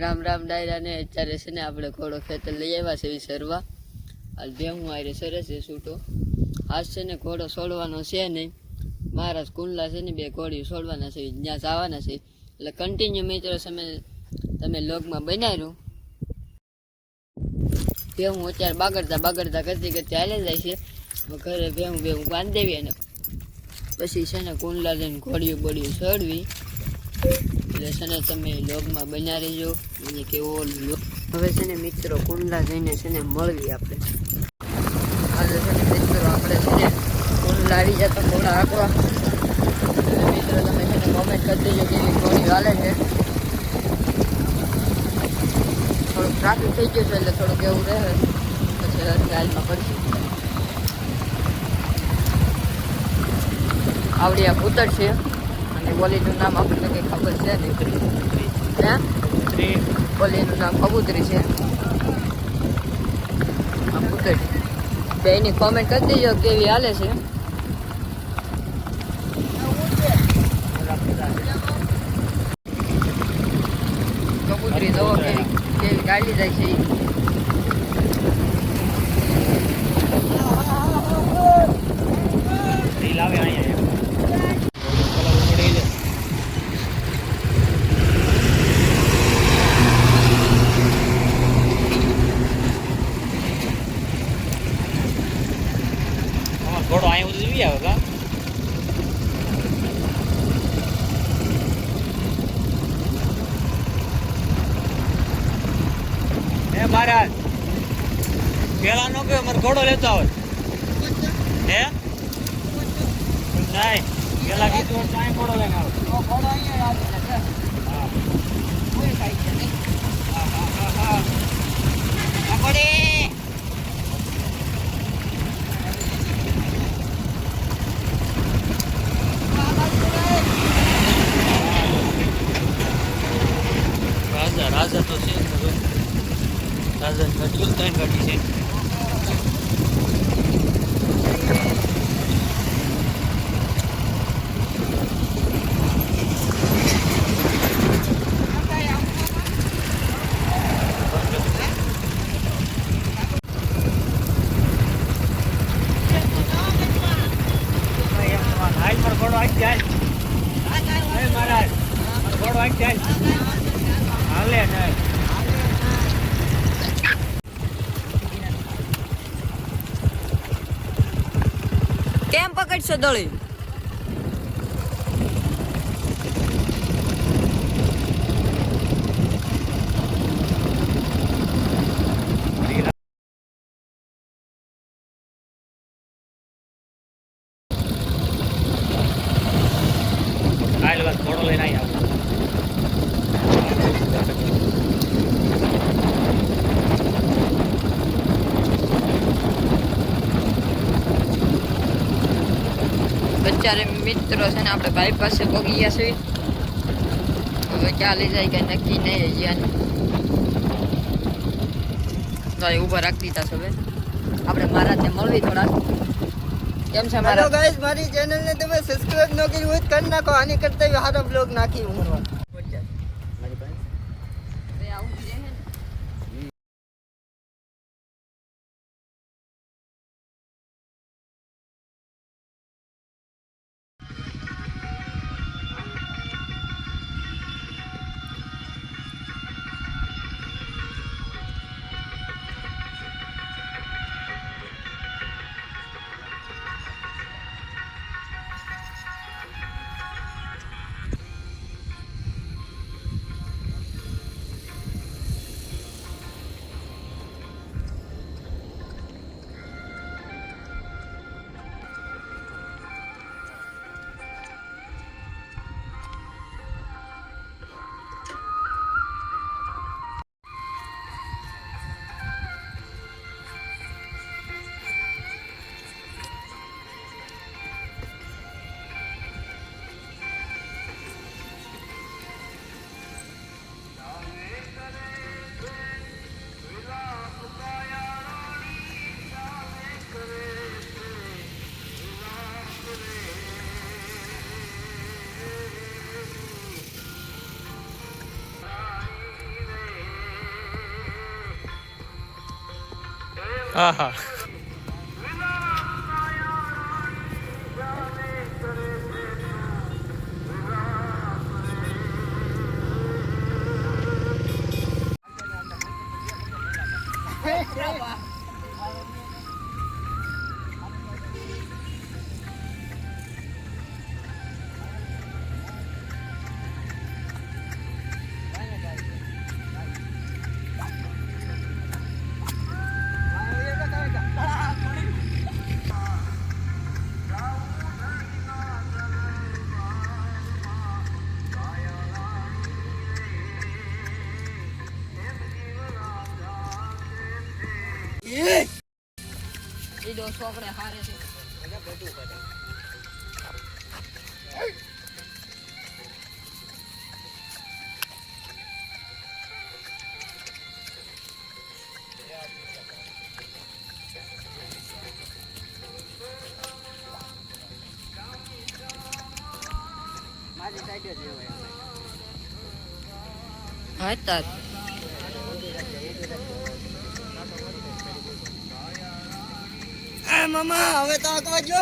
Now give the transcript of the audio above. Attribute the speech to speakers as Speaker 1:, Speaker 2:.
Speaker 1: રામ રામ ડાયરા ને અત્યારે છે ને આપણે ઘોડો ખેતર લઈ આવ્યા છે સરવા. હાલ ભેહું આરે સરસ છે છૂટો. આજ છે ને ઘોડો છોડવાનો છે નહીં. મારા કુંડલા છે ને 2 ઘોડીઓ છોડવાના છે, ત્યાં જવાના છે. એટલે કન્ટિન્યુ મિત્રો તમે લોગમાં બનાવ્યું. ભેહું અત્યારે બાગડતા કરતી હાલે જાય છે. ઘરે ભેહું બાંધી દેવી અને પછી છે ને કુંડલા લઈને ઘોડીઓ બોડીઓ છોડવી. એટલે છે ને તમે લોગમાં બન્યા રહેજો. અને કેવો હવે છે ને મિત્રો કુંડલા જઈને છે ને મળવી આપણે. આજે છે ને મિત્રો આપણે છે ને કુંડલા આવી જતા થોડા આંકવા. મિત્રો તમે છે ને કોમેન્ટ કરી દેજો કે એવી ઘોડીઓ હાલે છે. થોડુંક ટ્રાફિક થઈ ગયું છે એટલે થોડુંક એવું રહે, પછી હાલમાં પડશે. આવડી આ પૂતળ છે અને બોલીનું નામ આપણને કંઈ ખબર છે નહીં. બોલીનું નામ કબૂતરી છે. આ પૂતળ બેની કોમેન્ટ કરી દેજો કેવી હાલે છે. કબૂતરી દવો કેવી કાઢી જાય છે.
Speaker 2: ઘોડો અહીંયા સુધી આવે કા હે મહારાજ પેલા નો કે મારો ઘોડો લેતો આવે હે નહીં પેલા કીધું ત્યાં ઘોડો લઈને આવે. ઘોડો અહીંયા આવે છે. હા કોઈ કાઈ છે નહીં. હા પડે રાજા તો છે રાજા ગાડીઓ 3 ગાડી છે. ઘોડો આવી જાય મહારાજ, ઘોડો આવી જાય હાલે નહીં.
Speaker 1: કેમ પકડશો દોડી?
Speaker 2: ઘોડો લઈને આવી
Speaker 1: અત્યારે મિત્રો છે ને આપણે ભાઈ પાસે પગી ગયા છે. હવે ક્યાં લઈ જાય કઈ નક્કી નહીં. અહીંયા ઊભા રાખી દીધા છે. હવે આપણે મહારાજને મળવી થોડા. કેમ છે મારા
Speaker 3: ગાઈસ, મારી ચેનલને તમે સબસ્ક્રાઇબ ન કરી હોય તો કરી નાખો. આની કરતા સારો બ્લોગ નાખી ઉમરવા.
Speaker 2: હા હા
Speaker 1: એ દો છોકરે હારે છે
Speaker 3: મારી સાઈડ જ રહેવાય.
Speaker 1: હા તાર
Speaker 3: એ મામા હવે તો આંકવા જો.